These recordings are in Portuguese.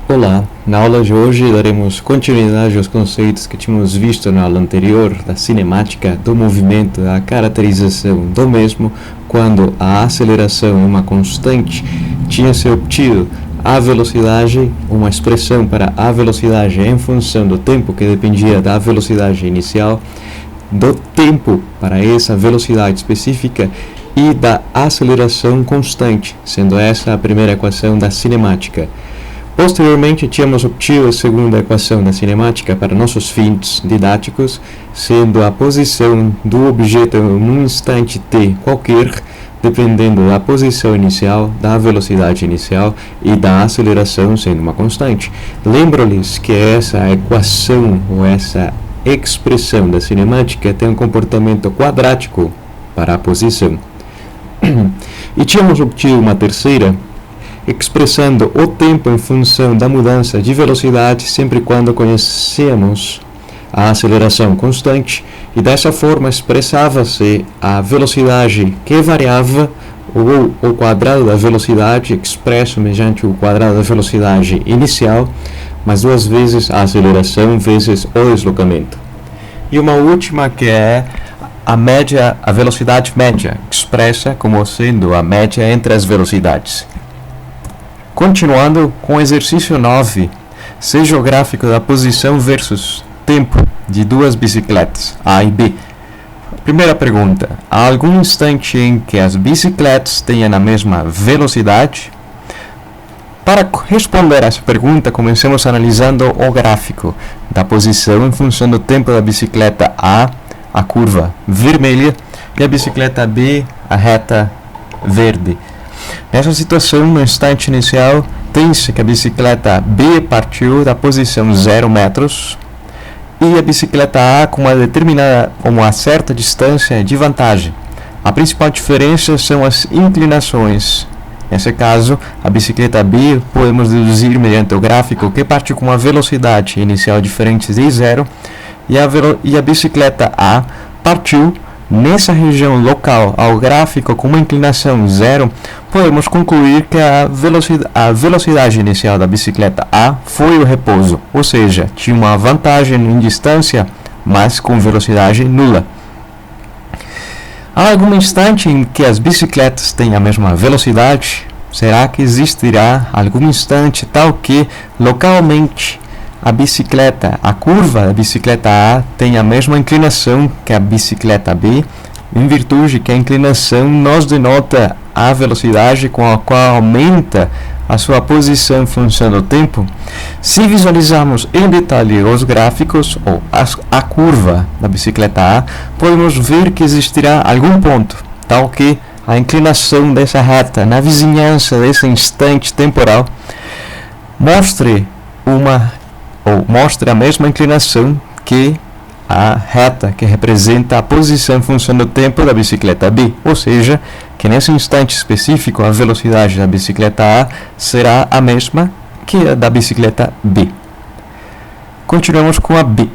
Olá, na aula de hoje daremos continuidade aos conceitos que tínhamos visto na aula anterior da cinemática do movimento, a caracterização do mesmo quando a aceleração é uma constante, tinha-se obtido a velocidade, uma expressão para a velocidade em função do tempo que dependia da velocidade inicial, do tempo para essa velocidade específica e da aceleração constante, sendo essa a primeira equação da cinemática. Posteriormente, tínhamos obtido a segunda equação da cinemática para nossos fins didáticos, sendo a posição do objeto num instante t qualquer, dependendo da posição inicial, da velocidade inicial e da aceleração sendo uma constante. Lembro-lhes que essa equação ou essa expressão da cinemática tem um comportamento quadrático para a posição. E tínhamos obtido uma terceira, expressando o tempo em função da mudança de velocidade sempre quando conhecemos a aceleração constante, e dessa forma expressava-se a velocidade que variava ou o quadrado da velocidade expresso mediante o quadrado da velocidade inicial, mais duas vezes a aceleração vezes o deslocamento. E uma última que é a média, a velocidade média, expressa como sendo a média entre as velocidades. Continuando com o exercício 9, seja o gráfico da posição versus tempo de duas bicicletas, A e B. Primeira pergunta: há algum instante em que as bicicletas tenham a mesma velocidade? Para responder a essa pergunta, começamos analisando o gráfico da posição em função do tempo da bicicleta A curva vermelha, e a bicicleta B, a reta verde. Nessa situação, no instante inicial, tem-se que a bicicleta B partiu da posição 0 metros e a bicicleta A com uma certa distância de vantagem. A principal diferença são as inclinações. Nesse caso, a bicicleta B podemos deduzir mediante o gráfico que partiu com uma velocidade inicial diferente de 0 e a bicicleta A partiu nessa região local ao gráfico com uma inclinação 0, podemos concluir que a velocidade inicial da bicicleta A foi o repouso, ou seja, tinha uma vantagem em distância, mas com velocidade nula. Há algum instante em que as bicicletas têm a mesma velocidade? Será que existirá algum instante tal que, localmente, a curva da bicicleta A tem a mesma inclinação que a bicicleta B, em virtude que a inclinação nos denota a velocidade com a qual aumenta a sua posição em função do tempo? Se visualizarmos em detalhe os gráficos ou a curva da bicicleta A, podemos ver que existirá algum ponto, tal que a inclinação dessa reta na vizinhança desse instante temporal mostre a mesma inclinação que a reta que representa a posição em função do tempo da bicicleta B, ou seja, que nesse instante específico a velocidade da bicicleta A será a mesma que a da bicicleta B. Continuamos com a B.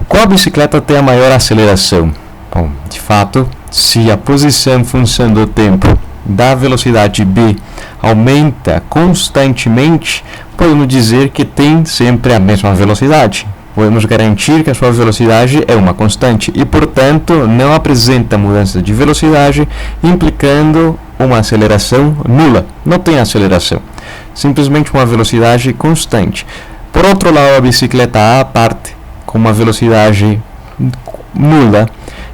Qual bicicleta tem a maior aceleração? Bom, de fato, se a posição em função do tempo da velocidade B aumenta constantemente, podemos dizer que tem sempre a mesma velocidade. Podemos garantir que a sua velocidade é uma constante e, portanto, não apresenta mudança de velocidade, implicando uma aceleração nula. Não tem aceleração, simplesmente uma velocidade constante. Por outro lado, a bicicleta A parte com uma velocidade nula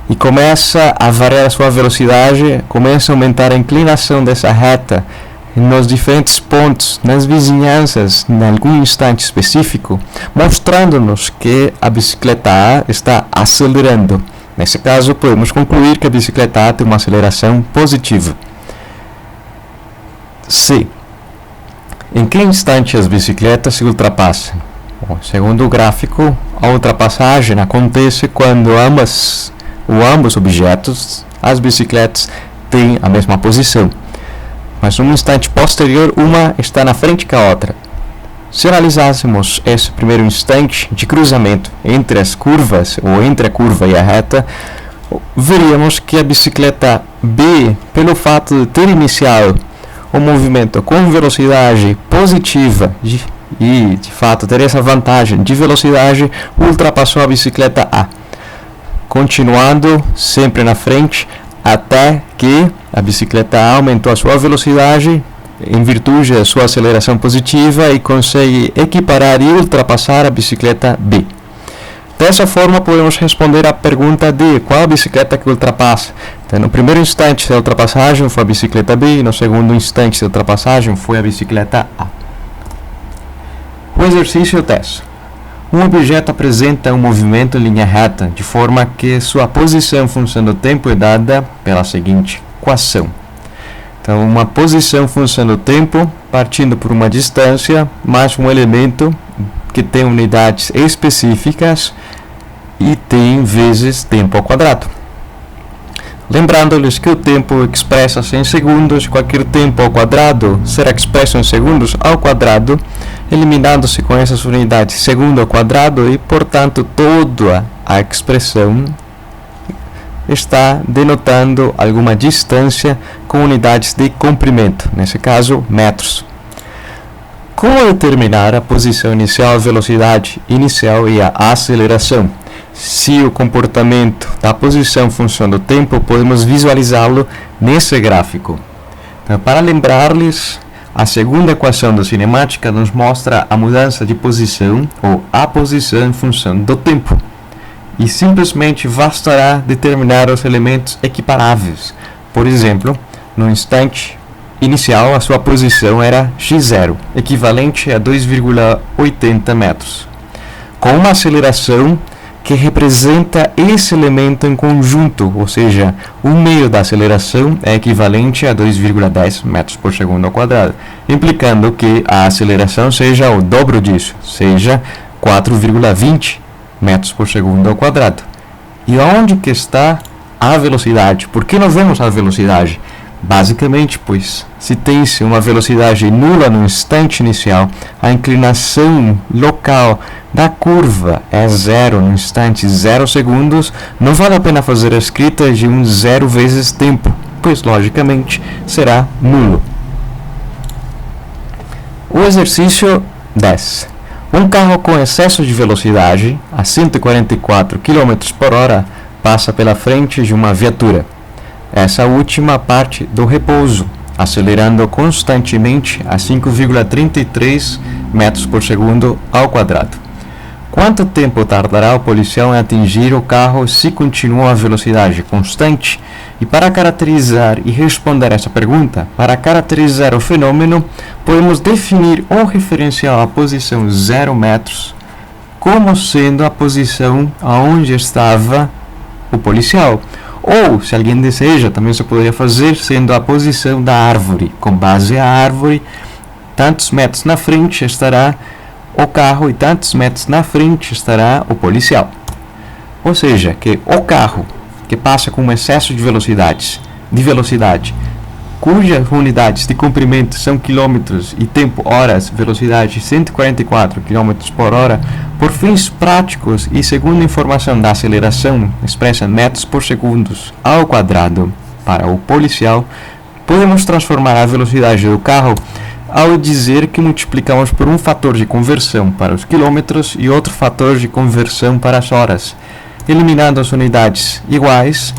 e começa a variar a sua velocidade, começa a aumentar a inclinação dessa reta nos diferentes pontos, nas vizinhanças, em algum instante específico, mostrando-nos que a bicicleta A está acelerando. Nesse caso, podemos concluir que a bicicleta A tem uma aceleração positiva. C. Em que instante as bicicletas se ultrapassam? Bom, segundo o gráfico, a ultrapassagem acontece quando ambos objetos, as bicicletas, têm a mesma posição, mas num instante posterior uma está na frente que a outra. Se analisássemos esse primeiro instante de cruzamento entre as curvas, ou entre a curva e a reta, veríamos que a bicicleta B, pelo fato de ter iniciado o movimento com velocidade positiva e de fato ter essa vantagem de velocidade, ultrapassou a bicicleta A, continuando sempre na frente até que a bicicleta A aumentou a sua velocidade em virtude da sua aceleração positiva e consegue equiparar e ultrapassar a bicicleta B. Dessa forma, podemos responder à pergunta de qual a bicicleta que ultrapassa. Então, no primeiro instante da ultrapassagem foi a bicicleta B e no segundo instante da ultrapassagem foi a bicicleta A. O exercício 10. Um objeto apresenta um movimento em linha reta, de forma que sua posição em função do tempo é dada pela seguinte equação. Então, uma posição em função do tempo, partindo por uma distância, mais um elemento que tem unidades específicas e tem vezes tempo ao quadrado. Lembrando-lhes que o tempo expressa-se em segundos, qualquer tempo ao quadrado será expresso em segundos ao quadrado, eliminando-se com essas unidades segundo ao quadrado e, portanto, toda a expressão está denotando alguma distância com unidades de comprimento, nesse caso, metros. Como determinar a posição inicial, a velocidade inicial e a aceleração? Se o comportamento da posição em função do tempo, podemos visualizá-lo nesse gráfico. Então, para lembrar-lhes, a segunda equação da cinemática nos mostra a mudança de posição ou a posição em função do tempo. E simplesmente bastará determinar os elementos equiparáveis. Por exemplo, no instante inicial, a sua posição era x0, equivalente a 2,80 metros, com uma aceleração que representa esse elemento em conjunto, ou seja, 1/2 da aceleração é equivalente a 2,10 metros por segundo ao quadrado, implicando que a aceleração seja o dobro disso, seja 4,20 metros por segundo ao quadrado. E onde que está a velocidade? Por que nós vemos a velocidade? Basicamente, pois, se tem-se uma velocidade nula no instante inicial, a inclinação local da curva é zero no instante 0 segundos, não vale a pena fazer a escrita de um zero vezes tempo, pois logicamente será nulo. O exercício 10. Um carro com excesso de velocidade, a 144 km por hora, passa pela frente de uma viatura. Essa última parte do repouso, acelerando constantemente a 5,33 metros por segundo ao quadrado. Quanto tempo tardará o policial em atingir o carro se continua a velocidade constante? E para caracterizar e responder essa pergunta, para caracterizar o fenômeno, podemos definir um referencial à posição 0 metros como sendo a posição aonde estava o policial. Ou, se alguém deseja, também se poderia fazer sendo a posição da árvore. Com base à árvore, tantos metros na frente estará o carro e tantos metros na frente estará o policial. Ou seja, que o carro que passa com um excesso de velocidade, cujas unidades de comprimento são quilômetros e tempo horas, velocidade 144 km por hora, por fins práticos e segundo informação da aceleração expressa em metros por segundos ao quadrado para o policial, podemos transformar a velocidade do carro ao dizer que multiplicamos por um fator de conversão para os quilômetros e outro fator de conversão para as horas, eliminando as unidades iguais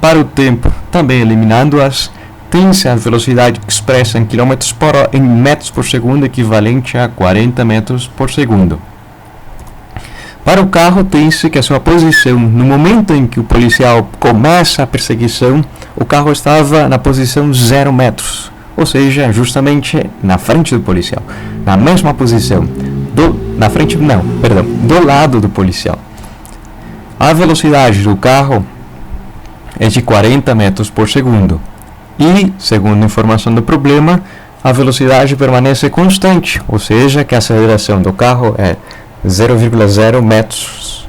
para o tempo, também eliminando-as, tem-se a velocidade expressa em quilômetros por hora, em metros por segundo, equivalente a 40 metros por segundo. Para o carro, tem-se que a sua posição, no momento em que o policial começa a perseguição, o carro estava na posição 0 metros, ou seja, justamente na frente do policial, na mesma posição, do lado do policial. A velocidade do carro é de 40 metros por segundo. E, segundo a informação do problema, a velocidade permanece constante, ou seja, que a aceleração do carro é 0,0 metros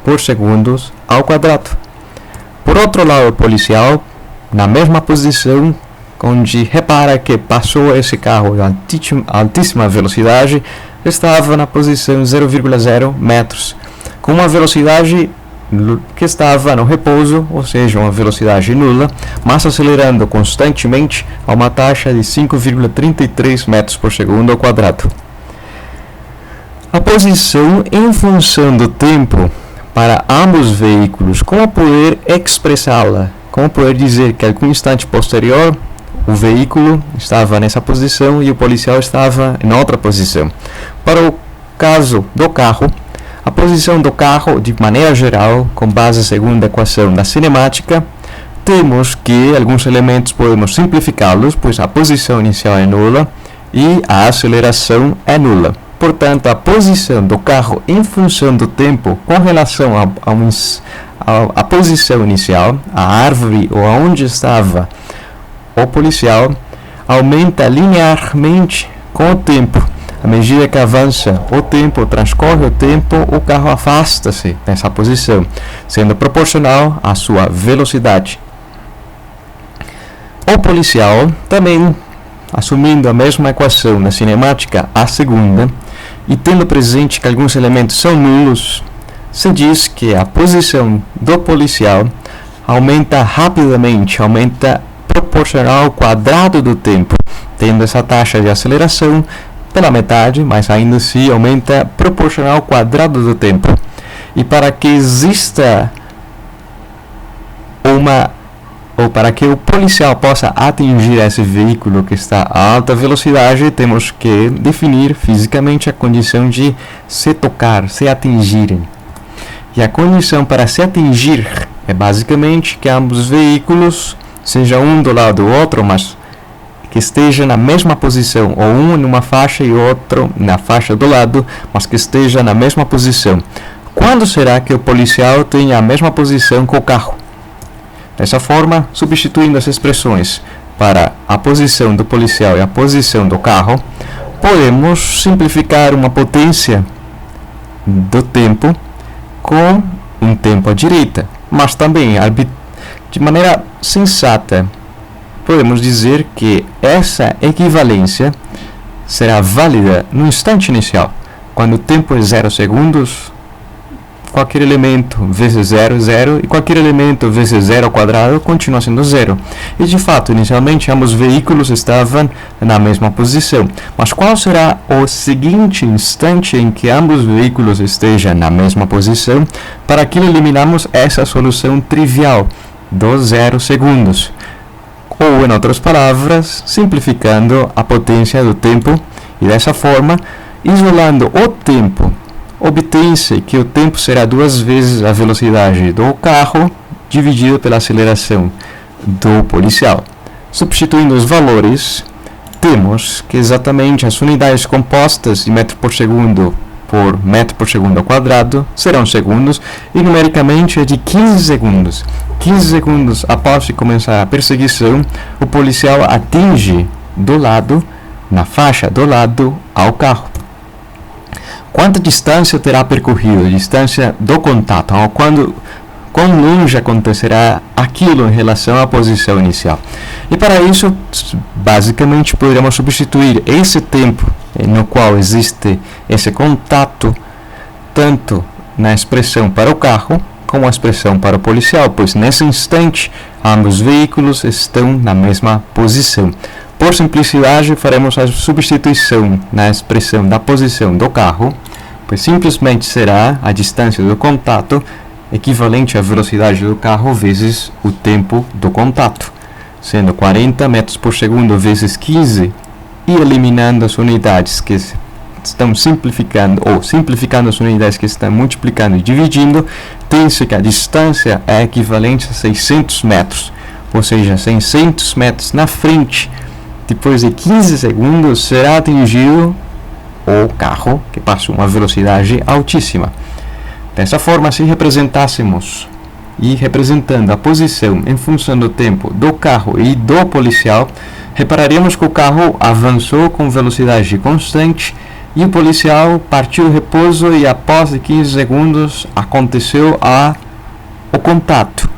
por segundo ao quadrado. Por outro lado, o policial, na mesma posição, onde repara que passou esse carro a altíssima velocidade, estava na posição 0,0 metros, com uma velocidade que estava no repouso, ou seja, uma velocidade nula, mas acelerando constantemente a uma taxa de 5,33 metros por segundo ao quadrado. A posição em função do tempo para ambos os veículos, como poder expressá-la? Como poder dizer que algum instante posterior o veículo estava nessa posição e o policial estava em outra posição? Para o caso do carro, a posição do carro, de maneira geral, com base segundo a equação da cinemática, temos que alguns elementos podemos simplificá-los, pois a posição inicial é nula e a aceleração é nula. Portanto, a posição do carro em função do tempo com relação à posição inicial, a árvore ou aonde estava o policial, aumenta linearmente com o tempo. À medida que avança o tempo, transcorre o tempo, o carro afasta-se dessa posição, sendo proporcional à sua velocidade. O policial, também assumindo a mesma equação na cinemática, a segunda, e tendo presente que alguns elementos são nulos, se diz que a posição do policial aumenta rapidamente, aumenta proporcional ao quadrado do tempo, tendo essa taxa de aceleração pela metade, mas ainda assim aumenta proporcional ao quadrado do tempo. E para que exista ou para que o policial possa atingir esse veículo que está a alta velocidade, temos que definir fisicamente a condição de se tocar, se atingirem. E a condição para se atingir é basicamente que ambos os veículos, seja um do lado do outro, mas que esteja na mesma posição, ou um numa faixa e outro na faixa do lado, mas que esteja na mesma posição. Quando será que o policial tem a mesma posição que o carro? Dessa forma, substituindo as expressões para a posição do policial e a posição do carro, podemos simplificar uma potência do tempo com um tempo à direita, mas também de maneira sensata. Podemos dizer que essa equivalência será válida no instante inicial. Quando o tempo é 0 segundos, qualquer elemento vezes 0 é 0, e qualquer elemento vezes 0 ao quadrado continua sendo 0. E de fato, inicialmente, ambos os veículos estavam na mesma posição. Mas qual será o seguinte instante em que ambos os veículos estejam na mesma posição para que eliminarmos essa solução trivial dos 0 segundos? Ou, em outras palavras, simplificando a potência do tempo e dessa forma, isolando o tempo, obtém-se que o tempo será 2 vezes a velocidade do carro dividido pela aceleração do policial. Substituindo os valores, temos que exatamente as unidades compostas de metro por segundo ao quadrado serão segundos e numericamente é de 15 segundos. 15 segundos após começar a perseguição, o policial atinge na faixa do lado ao carro. Quanta distância terá percorrido? A distância do contato, quão longe acontecerá aquilo em relação à posição inicial. E para isso, basicamente, poderemos substituir esse tempo no qual existe esse contato, tanto na expressão para o carro, como a expressão para o policial, pois nesse instante, ambos os veículos estão na mesma posição. Por simplicidade, faremos a substituição na expressão da posição do carro, pois simplesmente será a distância do contato equivalente à velocidade do carro vezes o tempo do contato, sendo 40 metros por segundo vezes 15, e eliminando as unidades que estão simplificando, ou simplificando as unidades que estão multiplicando e dividindo, tem-se que a distância é equivalente a 600 metros, ou seja, 600 metros na frente. Depois de 15 segundos será atingido o carro que passa uma velocidade altíssima. Dessa forma, se representássemos e representando a posição em função do tempo do carro e do policial, repararíamos que o carro avançou com velocidade constante e o policial partiu do repouso e após 15 segundos aconteceu o contato.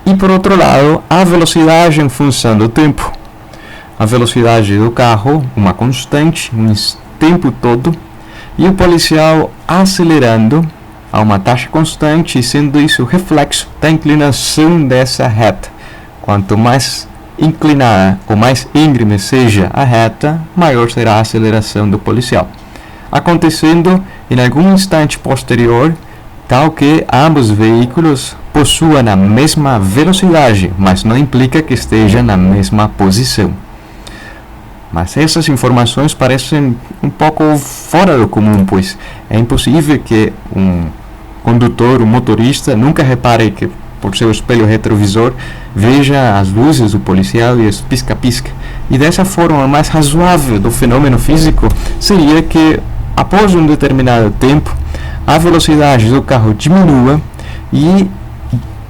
E por outro lado, a velocidade em função do tempo. A velocidade do carro, uma constante, um tempo todo, e o policial acelerando a uma taxa constante, sendo isso reflexo da inclinação dessa reta. Quanto mais inclinada ou mais íngreme seja a reta, maior será a aceleração do policial. acontecendo em algum instante posterior, tal que ambos veículos possuam a mesma velocidade, mas não implica que estejam na mesma posição. Mas essas informações parecem um pouco fora do comum, pois é impossível que um condutor, um motorista, nunca repare que por seu espelho retrovisor veja as luzes do policial e os pisca-pisca. E dessa forma, mais razoável do fenômeno físico seria que, após um determinado tempo, a velocidade do carro diminua e,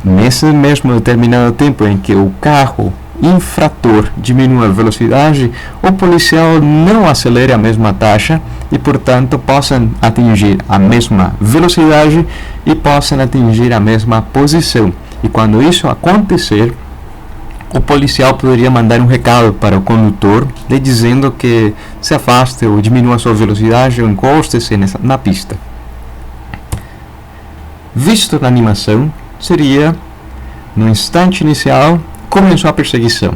nesse mesmo determinado tempo em que o carro infrator diminua a velocidade, o policial não acelere a mesma taxa e, portanto, possam atingir a mesma velocidade e possam atingir a mesma posição. E quando isso acontecer, o policial poderia mandar um recado para o condutor lhe dizendo que se afaste ou diminua sua velocidade ou encoste-se na pista. Visto na animação, seria, no instante inicial, começou a perseguição.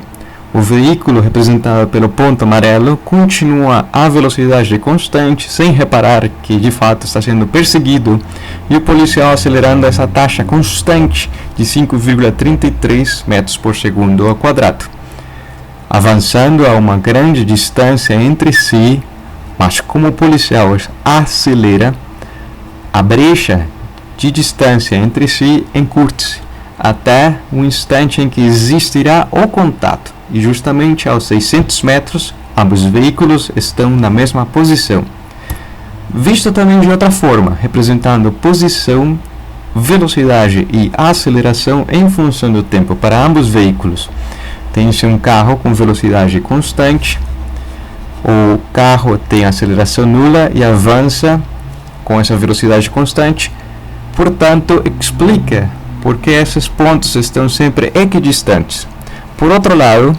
O veículo, representado pelo ponto amarelo, continua a velocidade constante, sem reparar que de fato está sendo perseguido, e o policial acelerando essa taxa constante de 5,33 metros por segundo ao quadrado, avançando a uma grande distância entre si, mas como o policial acelera, a brecha de distância entre si encurte-se até o instante em que existirá o contato, e justamente aos 600 metros, ambos veículos estão na mesma posição. Visto também de outra forma, representando posição, velocidade e aceleração em função do tempo para ambos veículos. Tem-se um carro com velocidade constante, o carro tem aceleração nula e avança com essa velocidade constante, portanto, explica por que esses pontos estão sempre equidistantes. Por outro lado,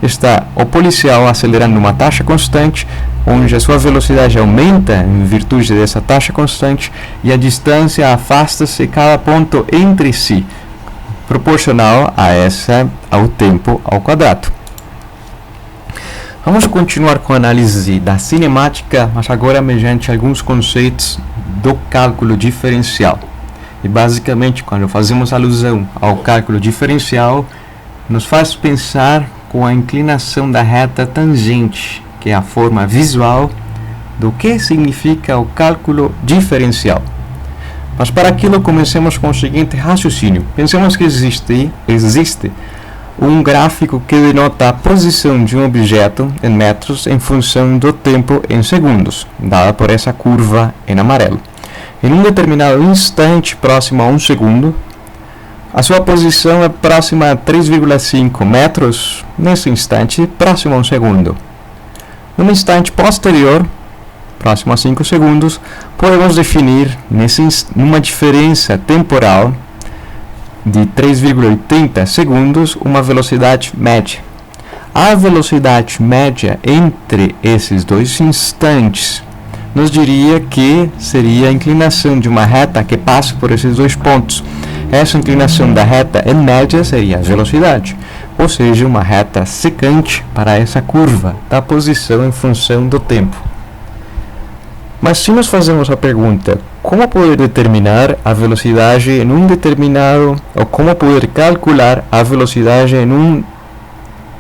está o policial acelerando uma taxa constante, onde a sua velocidade aumenta em virtude dessa taxa constante e a distância afasta-se cada ponto entre si, proporcional ao tempo ao quadrado. Vamos continuar com a análise da cinemática, mas agora mediante alguns conceitos do cálculo diferencial. E basicamente, quando fazemos alusão ao cálculo diferencial, nos faz pensar com a inclinação da reta tangente, que é a forma visual do que significa o cálculo diferencial. Mas para aquilo, comecemos com o seguinte raciocínio. Pensemos que existe um gráfico que denota a posição de um objeto em metros em função do tempo em segundos, dada por essa curva em amarelo. Em um determinado instante próximo a 1 segundo, a sua posição é próxima a 3,5 metros, nesse instante próximo a 1 segundo. Num instante posterior, próximo a 5 segundos, podemos definir numa diferença temporal de 3,80 segundos uma velocidade média. A velocidade média entre esses dois instantes nos diria que seria a inclinação de uma reta que passa por esses dois pontos. Essa inclinação da reta em média seria a velocidade, ou seja, uma reta secante para essa curva da posição em função do tempo. Mas se nós fazemos a pergunta, como poder determinar a velocidade em um determinado, ou como poder calcular a velocidade em um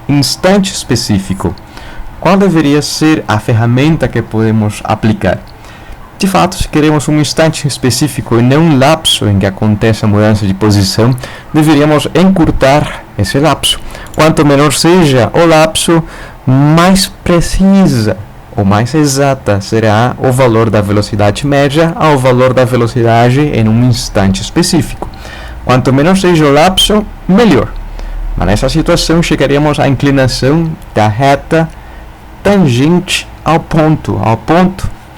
instante específico, qual deveria ser a ferramenta que podemos aplicar? De fato, se queremos um instante específico e não um lapso em que acontece a mudança de posição, deveríamos encurtar esse lapso. Quanto menor seja o lapso, mais precisa ou mais exata será o valor da velocidade média ao valor da velocidade em um instante específico. Quanto menor seja o lapso, melhor. Mas nessa situação chegaríamos à inclinação da reta tangente ao ponto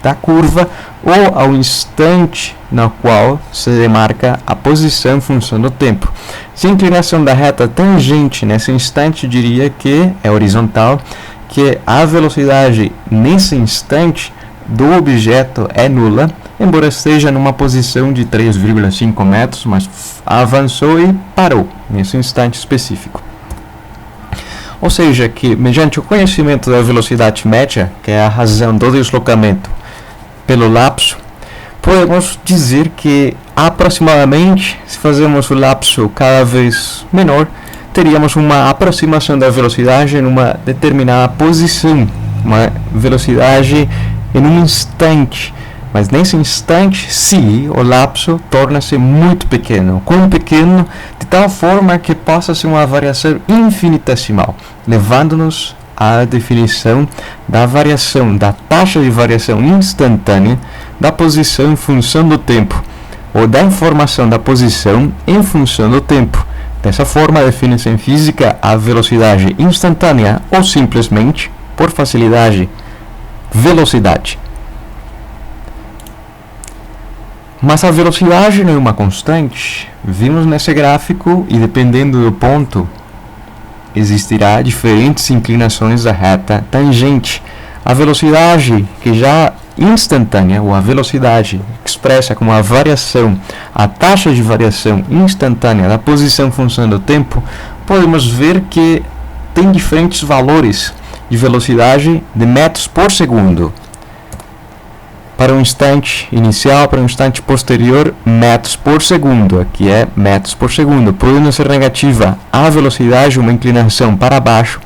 da curva ou ao instante no qual se demarca a posição em função do tempo. Se a inclinação da reta tangente nesse instante diria que é horizontal, que a velocidade nesse instante do objeto é nula, embora esteja numa posição de 3,5 metros, mas avançou e parou nesse instante específico. Ou seja, que mediante o conhecimento da velocidade média, que é a razão do deslocamento, pelo lapso, podemos dizer que aproximadamente, se fazemos o lapso cada vez menor, teríamos uma aproximação da velocidade em uma determinada posição, uma velocidade em um instante. Mas nesse instante, sim, o lapso torna-se muito pequeno, quão pequeno, de tal forma que possa ser uma variação infinitesimal, levando-nos à definição da variação, da taxa de variação instantânea da posição em função do tempo, ou da informação da posição em função do tempo. Dessa forma, define-se em física a velocidade instantânea, ou simplesmente, por facilidade, velocidade. Mas a velocidade não é uma constante. Vimos nesse gráfico e, dependendo do ponto, existirá diferentes inclinações da reta tangente. A velocidade que já instantânea, ou a velocidade expressa como a variação, a taxa de variação instantânea da posição em função do tempo, podemos ver que tem diferentes valores de velocidade de metros por segundo. Para um instante inicial, para um instante posterior, metros por segundo. Aqui é metros por segundo. Podendo ser negativa a velocidade, uma inclinação para baixo,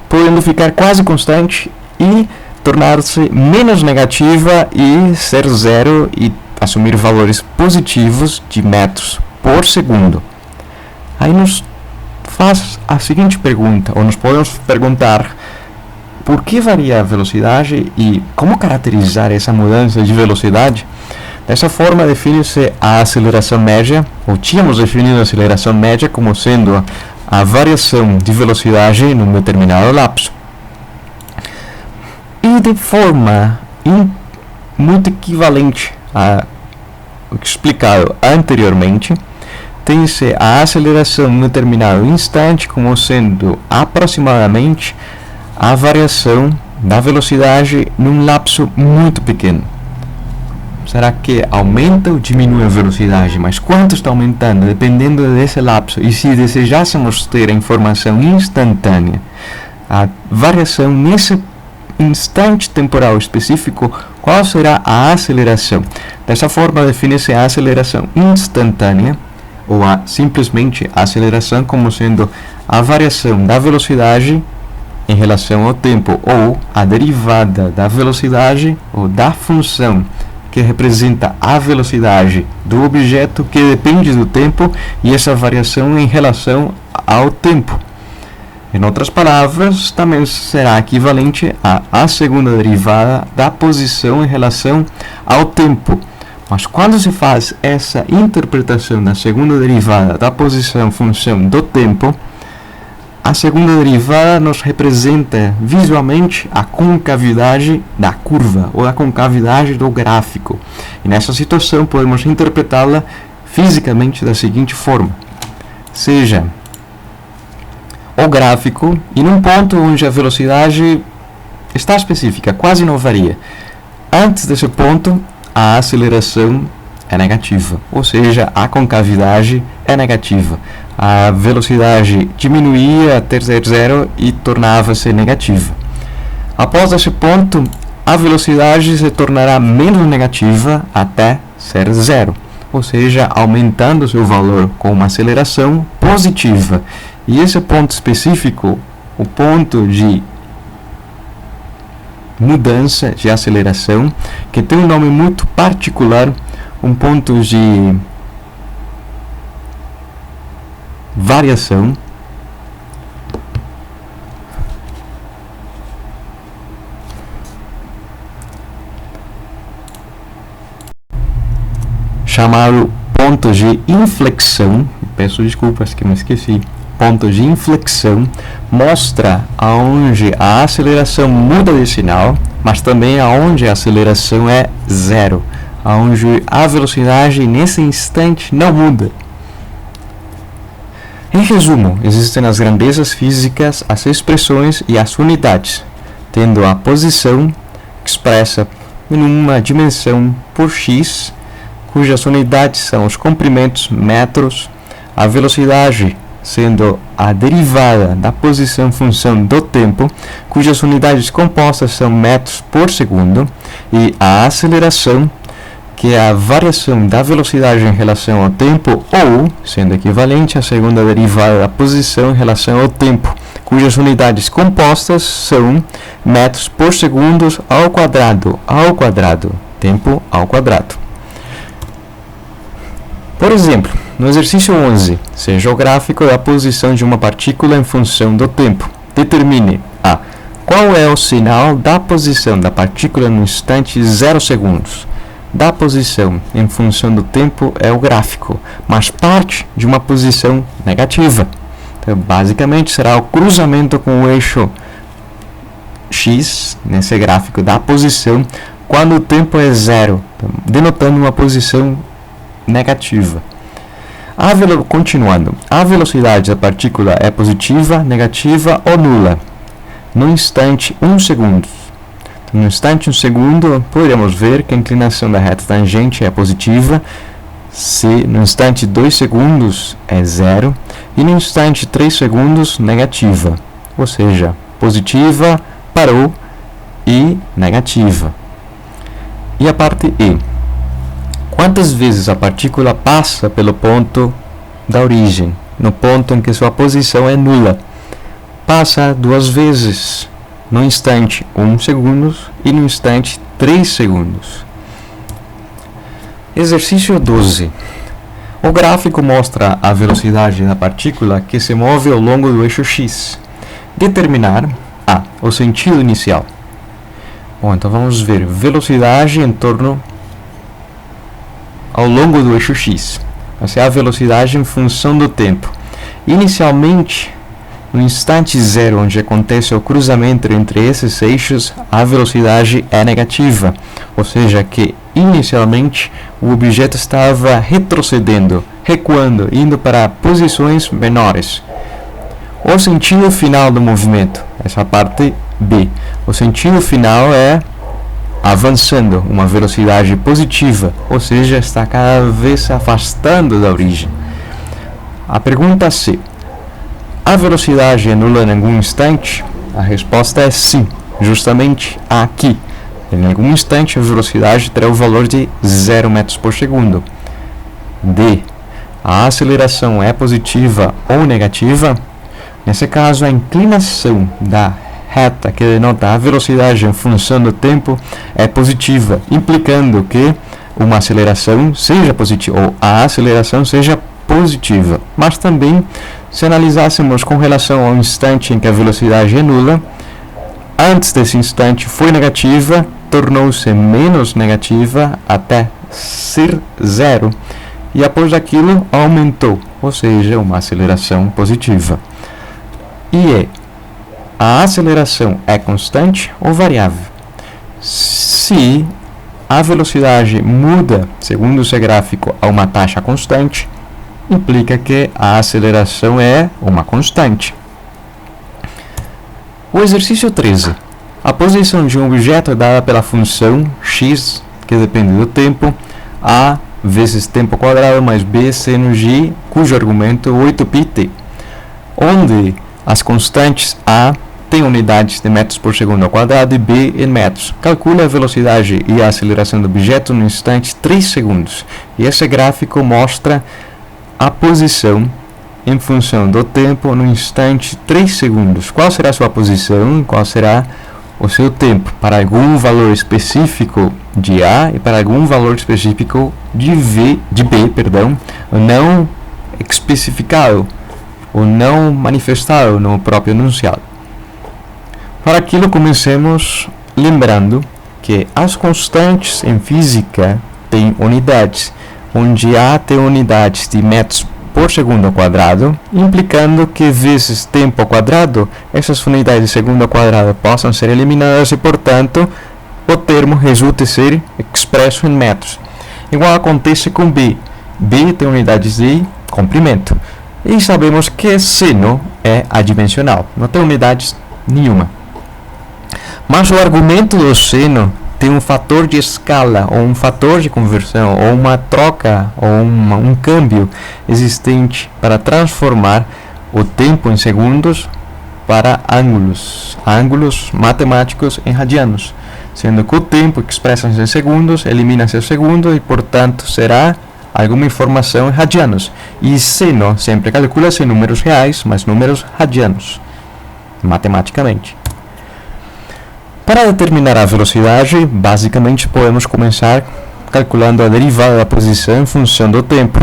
podendo ficar quase constante e tornar-se menos negativa e ser zero e assumir valores positivos de metros por segundo. Aí nos faz a seguinte pergunta, ou nos podemos perguntar: por que varia a velocidade e como caracterizar essa mudança de velocidade? Dessa forma, define-se a aceleração média, ou tínhamos definido a aceleração média como sendo a variação de velocidade num determinado lapso. E de forma muito equivalente ao explicado anteriormente, tem-se a aceleração num determinado instante como sendo aproximadamente a variação da velocidade num lapso muito pequeno. Será que aumenta ou diminui a velocidade? Mas quanto está aumentando? Dependendo desse lapso. E se desejássemos ter a informação instantânea, a variação nesse instante temporal específico, qual será a aceleração? Dessa forma, define-se a aceleração instantânea, ou simplesmente a aceleração como sendo a variação da velocidade em relação ao tempo, ou a derivada da velocidade ou da função que representa a velocidade do objeto que depende do tempo e essa variação em relação ao tempo. Em outras palavras, também será equivalente à segunda derivada da posição em relação ao tempo. Mas quando se faz essa interpretação da segunda derivada da posição em função do tempo, a segunda derivada nos representa visualmente a concavidade da curva ou a concavidade do gráfico. E nessa situação podemos interpretá-la fisicamente da seguinte forma: seja o gráfico e num ponto onde a velocidade está específica, quase não varia. Antes desse ponto, a aceleração é negativa, ou seja, a concavidade é negativa. A velocidade diminuía até ser zero e tornava-se negativa. Após esse ponto, a velocidade se tornará menos negativa até ser zero, ou seja, aumentando seu valor com uma aceleração positiva. E esse ponto específico, o ponto de mudança de aceleração, que tem um nome muito particular, um ponto de variação, chamado ponto de inflexão. Peço desculpas que me esqueci. Ponto de inflexão mostra aonde a aceleração muda de sinal, mas também aonde a aceleração é zero, aonde a velocidade nesse instante não muda. Em resumo, existem nas grandezas físicas as expressões e as unidades, tendo a posição expressa em uma dimensão por x, cujas unidades são os comprimentos metros, a velocidade sendo a derivada da posição função do tempo, cujas unidades compostas são metros por segundo, e a aceleração, que é a variação da velocidade em relação ao tempo, ou, sendo equivalente, a segunda derivada da posição em relação ao tempo, cujas unidades compostas são metros por segundo ao quadrado, tempo ao quadrado. Por exemplo, no exercício 11, seja o gráfico da posição de uma partícula em função do tempo. Determine a. Qual é o sinal da posição da partícula no instante 0 segundos? Da posição em função do tempo é o gráfico, mas parte de uma posição negativa. Então, basicamente, será o cruzamento com o eixo x, nesse gráfico da posição, quando o tempo é zero, denotando uma posição negativa. Continuando, a velocidade da partícula é positiva, negativa ou nula? No instante 1 segundo. No instante 1 segundo, poderíamos ver que a inclinação da reta tangente é positiva, se no instante 2 segundos é zero, e no instante 3 segundos, negativa, ou seja, positiva, parou, e negativa. E a parte E. Quantas vezes a partícula passa pelo ponto da origem, no ponto em que sua posição é nula? Passa 2 vezes, no instante 1 segundo e no instante 3 segundos. Exercício 12. O gráfico mostra a velocidade da partícula que se move ao longo do eixo x. Determinar a. O sentido inicial. Bom, então vamos ver velocidade em torno ao longo do eixo x. Essa é a velocidade em função do tempo. Inicialmente, no instante zero, onde acontece o cruzamento entre esses eixos, a velocidade é negativa, ou seja, que inicialmente o objeto estava retrocedendo, recuando, indo para posições menores. O sentido final do movimento, essa é a parte B. O sentido final é avançando, uma velocidade positiva, ou seja, está cada vez se afastando da origem. A pergunta C. A velocidade é nula em algum instante? A resposta é sim, justamente aqui. Em algum instante a velocidade terá o valor de 0 metros por segundo. D. A aceleração é positiva ou negativa? Nesse caso, a inclinação da reta que denota a velocidade em função do tempo é positiva, implicando que uma aceleração seja positiva, ou a aceleração seja positiva. Mas também, se analisássemos com relação ao instante em que a velocidade é nula, antes desse instante foi negativa, tornou-se menos negativa até ser zero, e após daquilo aumentou, ou seja, uma aceleração positiva. E a aceleração é constante ou variável? Se a velocidade muda, segundo esse gráfico, a uma taxa constante, implica que a aceleração é uma constante. O exercício 13. A posição de um objeto é dada pela função x, que depende do tempo, a vezes tempo quadrado mais b seno g, cujo argumento é 8πt, onde as constantes a têm unidades de metros por segundo ao quadrado e b em metros. Calcule a velocidade e a aceleração do objeto no instante 3 segundos. E esse gráfico mostra a posição em função do tempo no instante 3 segundos. Qual será a sua posição? Qual será o seu tempo para algum valor específico de A e para algum valor específico de B, não especificado ou não manifestado no próprio enunciado. Para aquilo, comecemos lembrando que as constantes em física têm unidades, onde A tem unidades de metros por segundo ao quadrado, implicando que vezes tempo ao quadrado, essas unidades de segundo ao quadrado possam ser eliminadas e, portanto, o termo resulte ser expresso em metros. Igual acontece com B. B tem unidades de comprimento. E sabemos que seno é adimensional, não tem unidades nenhuma. Mas o argumento do seno tem um fator de escala, ou um fator de conversão, ou uma troca, ou um câmbio existente para transformar o tempo em segundos para ângulos matemáticos em radianos, sendo que o tempo que expressa-se em segundos elimina-se o segundo e, portanto, será alguma informação em radianos. E seno sempre calcula-se em números reais, mas números radianos, matematicamente. Para determinar a velocidade, basicamente podemos começar calculando a derivada da posição em função do tempo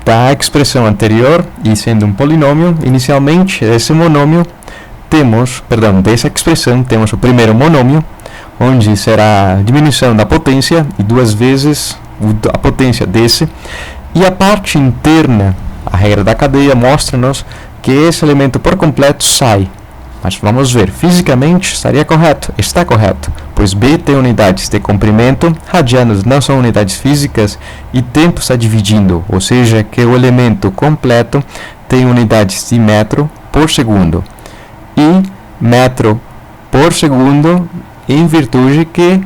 da expressão anterior, e sendo um polinômio, inicialmente dessa expressão temos o primeiro monômio, onde será a diminuição da potência e 2 vezes a potência desse, e a parte interna, a regra da cadeia, mostra-nos que esse elemento por completo sai. Mas vamos ver, fisicamente está correto, pois B tem unidades de comprimento, radianos não são unidades físicas e tempo está dividindo, ou seja, que o elemento completo tem unidades de metro por segundo e metro por segundo, em virtude que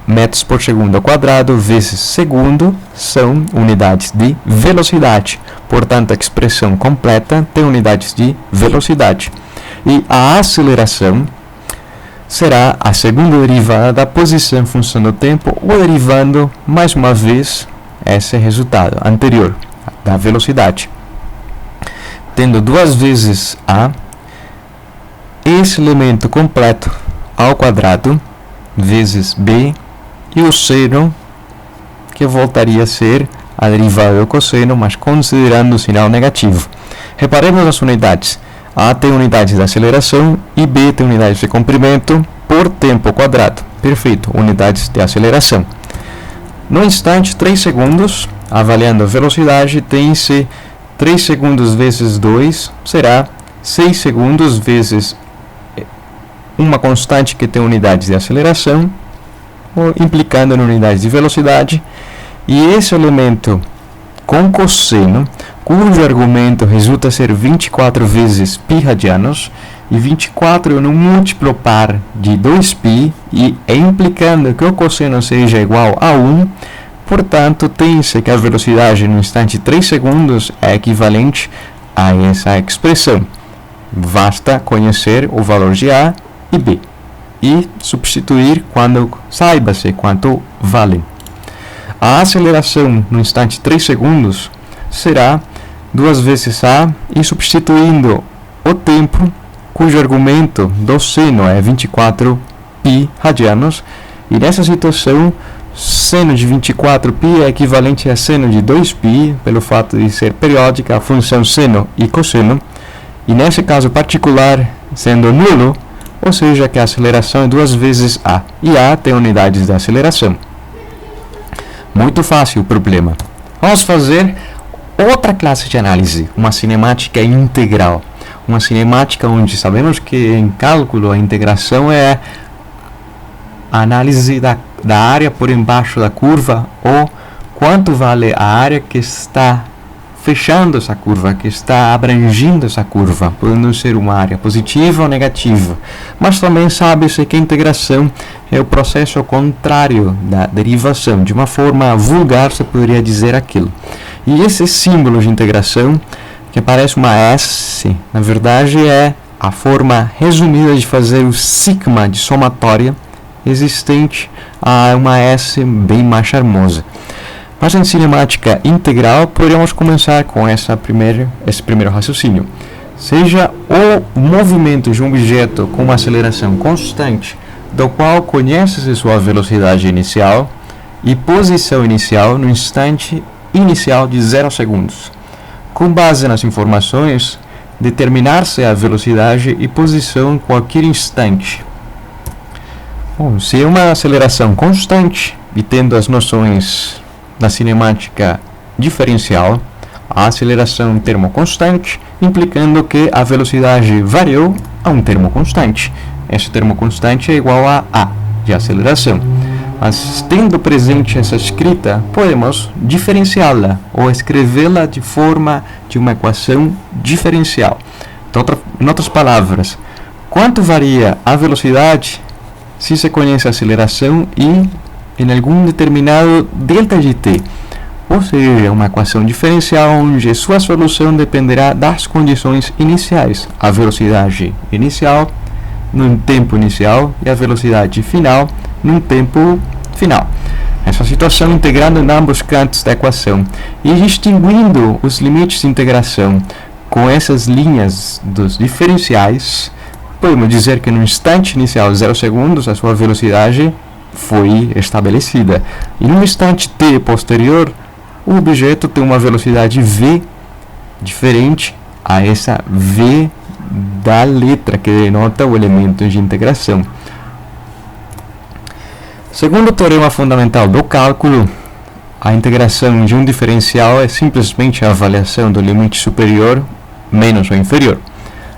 metros por segundo ao quadrado vezes segundo são unidades de velocidade, portanto a expressão completa tem unidades de velocidade. E a aceleração será a segunda derivada da posição em função do tempo, ou derivando mais uma vez esse resultado anterior da velocidade, tendo 2 vezes a esse elemento completo ao quadrado vezes b e o seno, que voltaria a ser a derivada do cosseno, mas considerando o sinal negativo. Reparemos as unidades. A tem unidades de aceleração e B tem unidades de comprimento por tempo quadrado. Perfeito, unidades de aceleração. No instante, 3 segundos, avaliando a velocidade, tem-se 3 segundos vezes 2, será 6 segundos vezes uma constante que tem unidades de aceleração, implicando em unidades de velocidade, e esse elemento com cosseno, cujo argumento resulta ser 24 vezes π radianos, e 24 é um múltiplo par de 2π, e implicando que o cosseno seja igual a 1, portanto, tem-se que a velocidade no instante 3 segundos é equivalente a essa expressão. Basta conhecer o valor de A e B e substituir quando saiba-se quanto valem. A aceleração no instante 3 segundos será 2 vezes A, e substituindo o tempo, cujo argumento do seno é 24π radianos, e nessa situação, seno de 24π é equivalente a seno de 2π, pelo fato de ser periódica a função seno e cosseno, e nesse caso particular, sendo nulo, ou seja, que a aceleração é 2 vezes A, e A tem unidades de aceleração. Muito fácil o problema. Vamos fazer outra classe de análise, uma cinemática integral. Uma cinemática onde sabemos que em cálculo a integração é a análise da área por embaixo da curva, ou quanto vale a área que está fechando essa curva, que está abrangindo essa curva, podendo ser uma área positiva ou negativa. Mas também sabe-se que a integração é o processo contrário da derivação. De uma forma vulgar, se poderia dizer aquilo. E esse símbolo de integração, que parece uma S, na verdade é a forma resumida de fazer o sigma de somatória existente a uma S bem mais charmosa. Mas em cinemática integral, poderíamos começar com esse primeiro raciocínio. Seja o movimento de um objeto com uma aceleração constante, do qual conhece-se sua velocidade inicial e posição inicial no instante inicial de 0 segundos. Com base nas informações, determinar-se a velocidade e posição em qualquer instante. Bom, se é uma aceleração constante e tendo as noções da cinemática diferencial, a aceleração é um termo constante, implicando que a velocidade variou a um termo constante. Esse termo constante é igual a A de aceleração. Mas, tendo presente essa escrita, podemos diferenciá-la ou escrevê-la de forma de uma equação diferencial. Então, em outras palavras, quanto varia a velocidade se se conhece a aceleração e em algum determinado delta de t, ou seja, uma equação diferencial onde sua solução dependerá das condições iniciais, a velocidade inicial num tempo inicial e a velocidade final num tempo final. Essa situação integrando em ambos cantos da equação e distinguindo os limites de integração com essas linhas dos diferenciais, podemos dizer que no instante inicial 0 segundos a sua velocidade foi estabelecida e no instante t posterior o objeto tem uma velocidade v diferente a essa v da letra que denota o elemento de integração. Segundo o teorema fundamental do cálculo, a integração de um diferencial é simplesmente a avaliação do limite superior menos o inferior.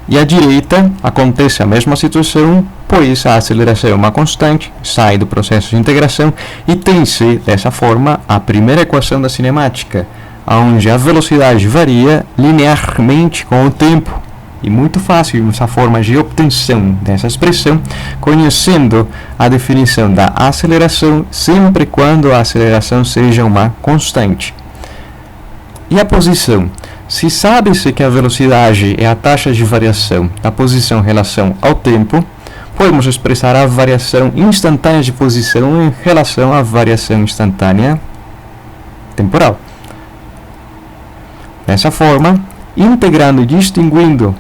E à direita acontece a mesma situação, pois a aceleração é uma constante, sai do processo de integração e tem-se, dessa forma, a primeira equação da cinemática, onde a velocidade varia linearmente com o tempo. E muito fácil essa forma de obtenção dessa expressão, conhecendo a definição da aceleração sempre quando a aceleração seja uma constante. E a posição? Se sabe-se que a velocidade é a taxa de variação da posição em relação ao tempo, podemos expressar a variação instantânea de posição em relação à variação instantânea temporal. Dessa forma, integrando e distinguindo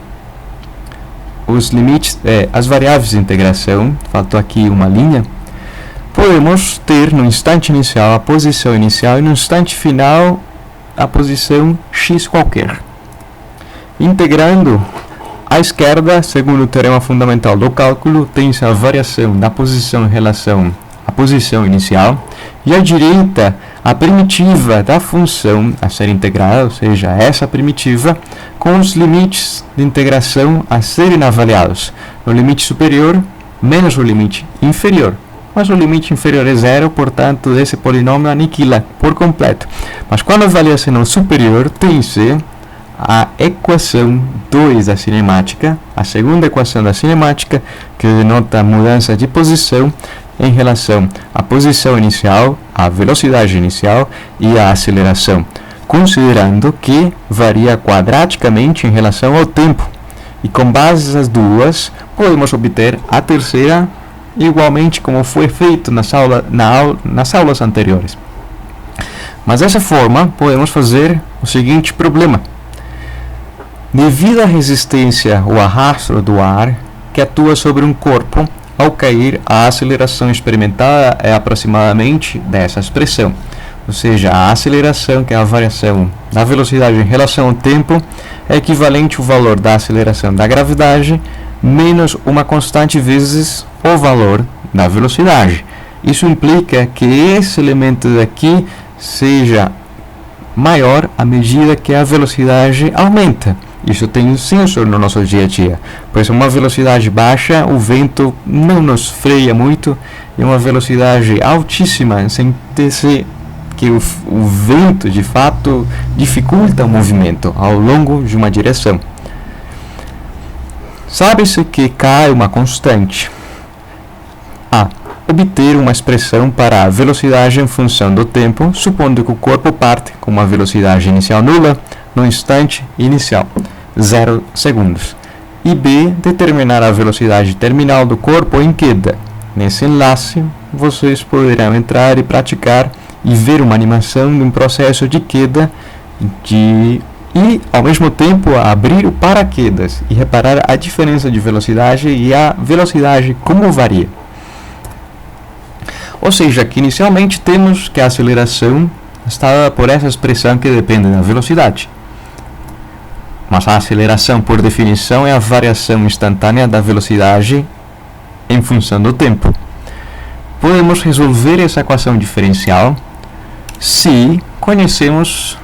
os limites, as variáveis de integração, faltou aqui uma linha, podemos ter no instante inicial a posição inicial e no instante final a posição x qualquer. Integrando, à esquerda, segundo o teorema fundamental do cálculo, tem-se a variação da posição em relação à posição inicial, e à direita, a primitiva da função a ser integrada, ou seja, essa primitiva, com os limites de integração a serem avaliados. No limite superior, menos o limite inferior. Mas o limite inferior é zero, portanto, esse polinômio aniquila por completo. Mas quando avalia-se no superior, tem-se a equação 2 da cinemática, a segunda equação da cinemática, que denota a mudança de posição em relação à posição inicial, à velocidade inicial e à aceleração, considerando que varia quadraticamente em relação ao tempo. E com base nas duas, podemos obter a terceira, igualmente como foi feito nas aulas anteriores. Mas dessa forma, podemos fazer o seguinte problema. Devido à resistência ou arrasto do ar que atua sobre um corpo, ao cair, a aceleração experimentada é aproximadamente dessa expressão. Ou seja, a aceleração, que é a variação da velocidade em relação ao tempo, é equivalente ao valor da aceleração da gravidade menos uma constante vezes o valor da velocidade. Isso implica que esse elemento daqui seja maior à medida que a velocidade aumenta. Isso tem um sensor no nosso dia a dia, pois uma velocidade baixa, o vento não nos freia muito, e uma velocidade altíssima, sente-se que o vento de fato dificulta o movimento ao longo de uma direção. Sabe-se que K é uma constante. A. Obter uma expressão para a velocidade em função do tempo, supondo que o corpo parte com uma velocidade inicial nula no instante inicial, 0 segundos. E B. Determinar a velocidade terminal do corpo em queda. Nesse enlace, vocês poderão entrar e praticar e ver uma animação de um processo de queda e, ao mesmo tempo, abrir o paraquedas e reparar a diferença de velocidade e a velocidade como varia. Ou seja, que inicialmente temos que a aceleração está por essa expressão que depende da velocidade. Mas a aceleração, por definição, é a variação instantânea da velocidade em função do tempo. Podemos resolver essa equação diferencial se conhecemos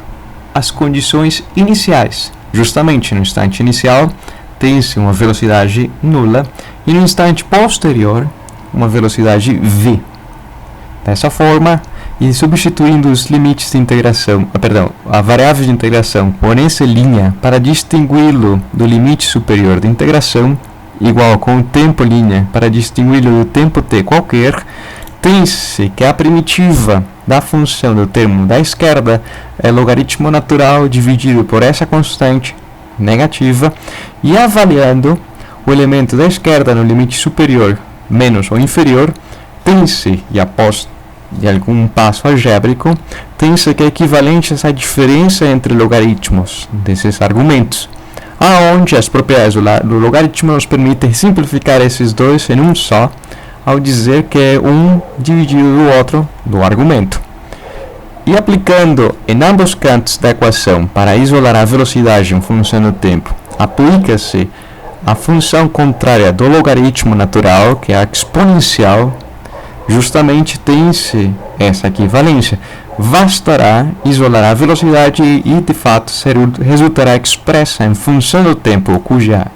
as condições iniciais. Justamente no instante inicial tem-se uma velocidade nula e no instante posterior uma velocidade v. Dessa forma, e substituindo os limites de integração, a variável de integração por essa linha para distingui-lo do limite superior de integração, igual com o tempo linha para distingui-lo do tempo t qualquer, tem-se que a primitiva da função do termo da esquerda é logaritmo natural dividido por essa constante negativa, e avaliando o elemento da esquerda no limite superior menos ou inferior, tem-se, e após de algum passo algébrico, tem-se que é equivalente a essa diferença entre logaritmos desses argumentos, aonde as propriedades do logaritmo nos permitem simplificar esses dois em um só, ao dizer que é um dividido do outro do argumento. E aplicando em ambos cantos da equação para isolar a velocidade em função do tempo, aplica-se a função contrária do logaritmo natural, que é a exponencial. Justamente tem-se essa equivalência. Bastará isolar a velocidade e, de fato, resultará expressa em função do tempo, cuja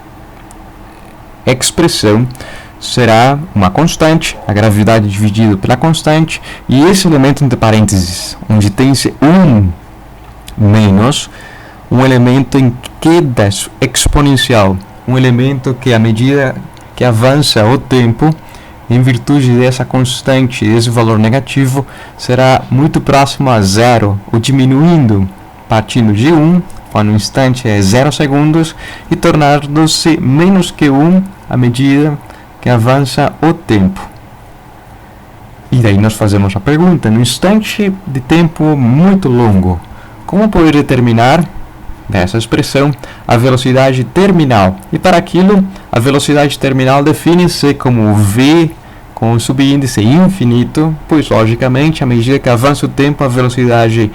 expressão será uma constante, a gravidade dividida pela constante, e esse elemento entre parênteses, onde tem-se um menos, um elemento em queda exponencial, um elemento que, à medida que avança o tempo, em virtude dessa constante, esse valor negativo, será muito próximo a zero, ou diminuindo, partindo de 1, quando o instante é 0 segundos, e tornando-se menos que 1 à medida que avança o tempo. E daí nós fazemos a pergunta: no instante de tempo muito longo, como poder determinar dessa expressão a velocidade terminal? E para aquilo, a velocidade terminal define-se como v com o subíndice infinito, pois logicamente, à medida que avança o tempo, a velocidade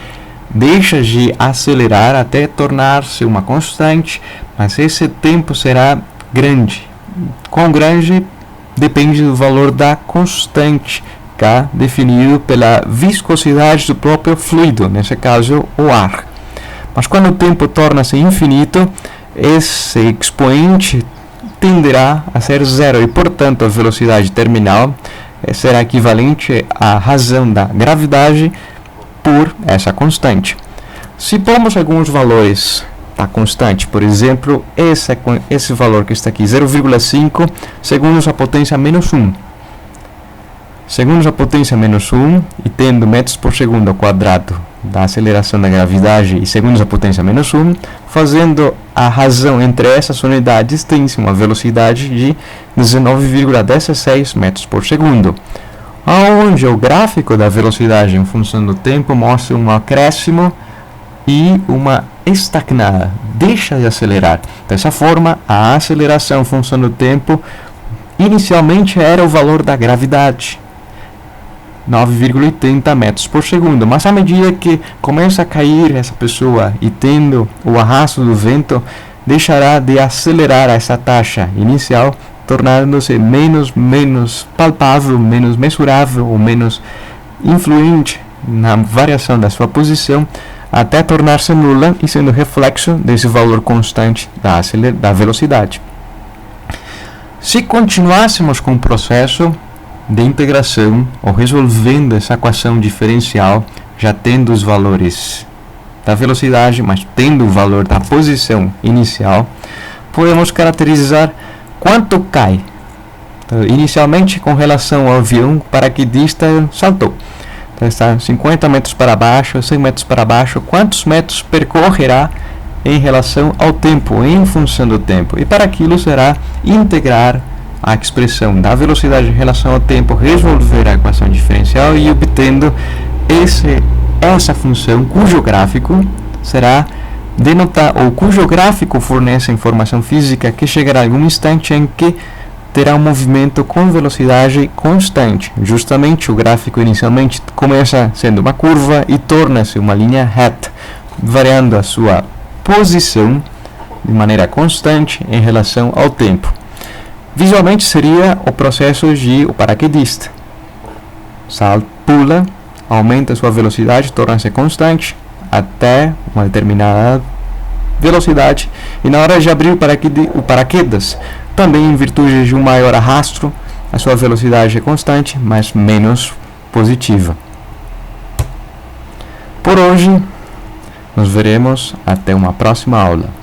deixa de acelerar até tornar-se uma constante, mas esse tempo será grande. Quão grande depende do valor da constante K, definido pela viscosidade do próprio fluido, nesse caso o ar. Mas quando o tempo torna-se infinito, esse expoente tenderá a ser zero e, portanto, a velocidade terminal será equivalente à razão da gravidade por essa constante. Se pomos alguns valores da constante, por exemplo, esse valor que está aqui, 0,5 segundos a potência menos 1. Segundos a potência menos 1, e tendo metros por segundo ao quadrado da aceleração da gravidade e segundos a potência menos 1, fazendo a razão entre essas unidades, tem-se uma velocidade de 19,16 metros por segundo, onde o gráfico da velocidade em função do tempo mostra um acréscimo e uma estagnada, deixa de acelerar. Dessa forma, a aceleração em função do tempo inicialmente era o valor da gravidade, 9,80 metros por segundo, mas à medida que começa a cair essa pessoa e tendo o arrasto do vento, deixará de acelerar essa taxa inicial, tornando-se menos palpável, menos mensurável ou menos influente na variação da sua posição, até tornar-se nula e sendo reflexo desse valor constante da velocidade. Se continuássemos com o processo de integração ou resolvendo essa equação diferencial, já tendo os valores da velocidade, mas tendo o valor da posição inicial, podemos caracterizar quanto cai. Então, inicialmente, com relação ao avião, o paraquedista saltou. Então, está 50 metros para baixo, 100 metros para baixo. Quantos metros percorrerá em relação ao tempo, em função do tempo? E para aquilo será integrar a expressão da velocidade em relação ao tempo, resolver a equação diferencial e obtendo essa função cujo gráfico será denotar, ou cujo gráfico fornece a informação física que chegará a algum instante em que terá um movimento com velocidade constante. Justamente o gráfico inicialmente começa sendo uma curva e torna-se uma linha reta, variando a sua posição de maneira constante em relação ao tempo. Visualmente seria o processo de o paraquedista. Salta, pula, aumenta sua velocidade, torna-se constante até uma determinada velocidade, e na hora de abrir o paraquedas, também em virtude de um maior arrasto, a sua velocidade é constante, mas menos positiva. Por hoje, nos veremos até uma próxima aula.